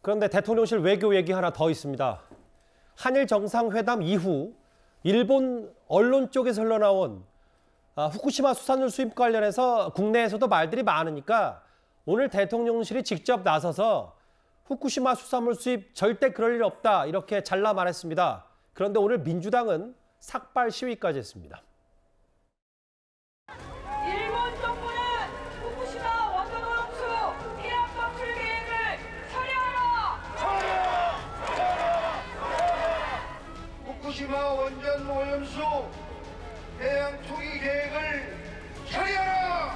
그런데 대통령실 외교 얘기 하나 더 있습니다. 한일 정상회담 이후 일본 언론 쪽에서 흘러나온 후쿠시마 수산물 수입 관련해서 국내에서도 말들이 많으니까 오늘 대통령실이 직접 나서서 후쿠시마 수산물 수입 절대 그럴 일 없다 이렇게 잘라 말했습니다. 그런데 오늘 민주당은 삭발 시위까지 했습니다. 일본 정부는 후쿠시마 원전 오염수 해양 방출 계획을 철회하라! 후쿠시마 원전 오염수 해양 투기 계획을 철회하라!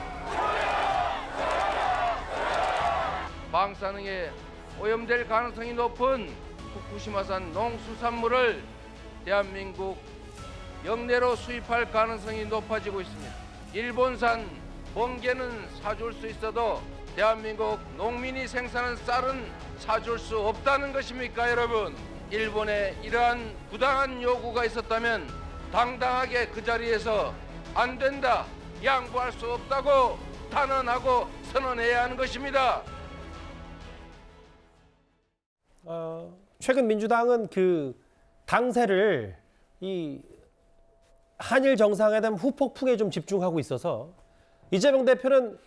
방사능에 오염될 가능성이 높은 후쿠시마산 농수산물을 대한민국 영내로 수입할 가능성이 높아지고 있습니다. 일본산 멍게는 사줄 수 있어도 대한민국 농민이 생산한 쌀은 사줄 수 없다는 것입니까, 여러분? 일본에 이러한 부당한 요구가 있었다면 당당하게 그 자리에서 안 된다, 양보할 수 없다고 단언하고 선언해야 하는 것입니다. 최근 민주당은 그 당세를 이 한일 정상회담 후폭풍에 좀 집중하고 있어서 이재명 대표는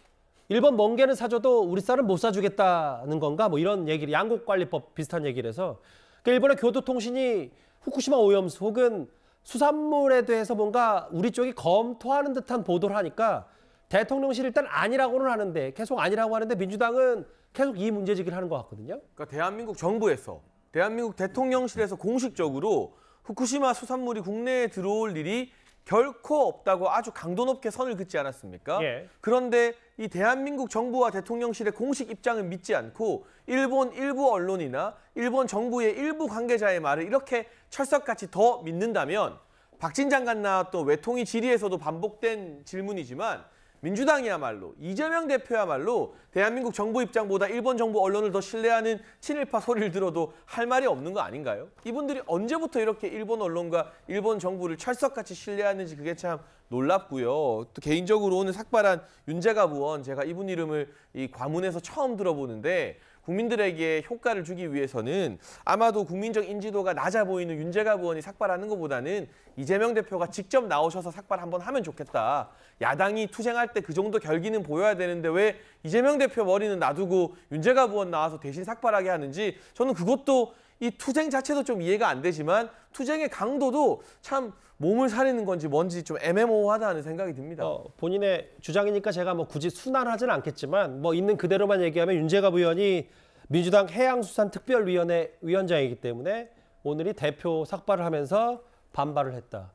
일본 멍게는 사줘도 우리 쌀은 못 사주겠다는 건가 뭐 이런 얘기를 양곡관리법 비슷한 얘기를 해서 그 일본의 교도통신이 후쿠시마 오염수 혹은 수산물에 대해서 뭔가 우리 쪽이 검토하는 듯한 보도를 하니까 대통령실이 일단 아니라고는 하는데 계속 아니라고 하는데 민주당은 계속 이 문제제기를 하는 것 같거든요. 그러니까 대한민국 정부에서 대한민국 대통령실에서 공식적으로 후쿠시마 수산물이 국내에 들어올 일이 결코 없다고 아주 강도 높게 선을 긋지 않았습니까? 예. 그런데 이 대한민국 정부와 대통령실의 공식 입장을 믿지 않고 일본 일부 언론이나 일본 정부의 일부 관계자의 말을 이렇게 철석같이 더 믿는다면 박진 장관 나왔던 외통위 질의에서도 반복된 질문이지만 민주당이야말로 이재명 대표야말로 대한민국 정부 입장보다 일본 정부 언론을 더 신뢰하는 친일파 소리를 들어도 할 말이 없는 거 아닌가요? 이분들이 언제부터 이렇게 일본 언론과 일본 정부를 철석같이 신뢰하는지 그게 참 놀랍고요. 또 개인적으로 오늘 삭발한 윤재갑 의원, 제가 이분 이름을 이 과문에서 처음 들어보는데 국민들에게 효과를 주기 위해서는 아마도 국민적 인지도가 낮아 보이는 윤재갑 의원이 삭발하는 것보다는 이재명 대표가 직접 나오셔서 삭발 한번 하면 좋겠다. 야당이 투쟁할 때 그 정도 결기는 보여야 되는데 왜 이재명 대표 머리는 놔두고 윤재갑 의원 나와서 대신 삭발하게 하는지 저는 그것도 이 투쟁 자체도 좀 이해가 안 되지만 투쟁의 강도도 참 몸을 사리는 건지 뭔지 좀 애매모호하다는 생각이 듭니다. 본인의 주장이니까 제가 뭐 굳이 순환하지는 않겠지만 뭐 있는 그대로만 얘기하면 윤재갑 의원이 민주당 해양수산특별위원회 위원장이기 때문에 오늘이 대표 삭발을 하면서 반발을 했다.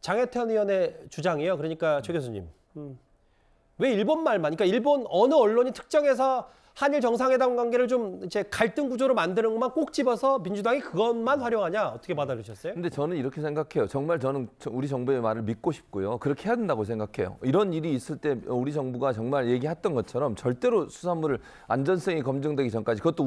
장혜태현 의원의 주장이에요. 그러니까 최 교수님. 왜 일본 말만, 그러니까 일본 어느 언론이 특정해서 한일 정상회담 관계를 좀 이제 갈등 구조로 만드는 것만 꼭 집어서 민주당이 그것만 활용하냐 어떻게 받아들이셨어요? 근데 저는 이렇게 생각해요. 정말 저는 우리 정부의 말을 믿고 싶고요. 그렇게 해야 된다고 생각해요. 이런 일이 있을 때 우리 정부가 정말 얘기했던 것처럼 절대로 수산물을 안전성이 검증되기 전까지 그것도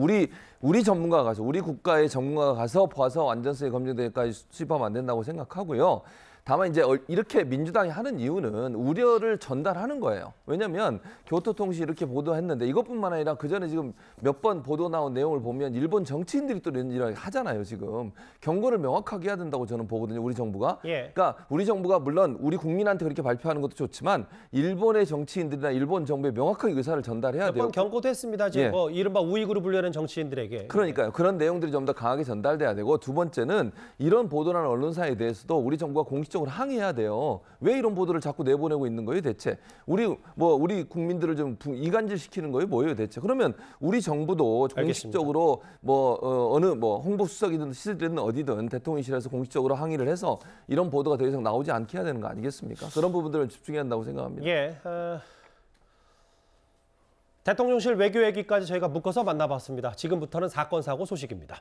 우리 전문가가 가서 우리 국가의 전문가가 가서 봐서 안전성이 검증되기까지 수입하면 안 된다고 생각하고요. 다만 이제 이렇게 민주당이 하는 이유는 우려를 전달하는 거예요. 왜냐하면 교토통신이 이렇게 보도했는데 이것뿐만 아니라 그전에 지금 몇 번 보도 나온 내용을 보면 일본 정치인들이 또 이런 일을 하잖아요. 지금 경고를 명확하게 해야 된다고 저는 보거든요. 우리 정부가. 예. 그러니까 우리 정부가 물론 우리 국민한테 그렇게 발표하는 것도 좋지만 일본의 정치인들이나 일본 정부에 명확하게 의사를 전달해야 돼요. 몇 번 경고도 했습니다. 지금 예. 뭐 이른바 우익으로 분류하는 정치인들에게. 그러니까요. 그런 내용들이 좀 더 강하게 전달돼야 되고 두 번째는 이런 보도라는 언론사에 대해서도 우리 정부가 공식적으로 항의해야 돼요. 왜 이런 보도를 자꾸 내보내고 있는 거예요, 대체? 우리 국민들을 좀 이간질시키는 거예요, 뭐예요, 대체? 그러면 우리 정부도 공식적으로 어느 홍보 수석이든 시설이든 어디든 대통령실에서 공식적으로 항의를 해서 이런 보도가 더 이상 나오지 않게 해야 되는 거 아니겠습니까? 그런 부분들을 집중해야 한다고 생각합니다. 예. 대통령실 외교 얘기까지 저희가 묶어서 만나봤습니다. 지금부터는 사건 사고 소식입니다.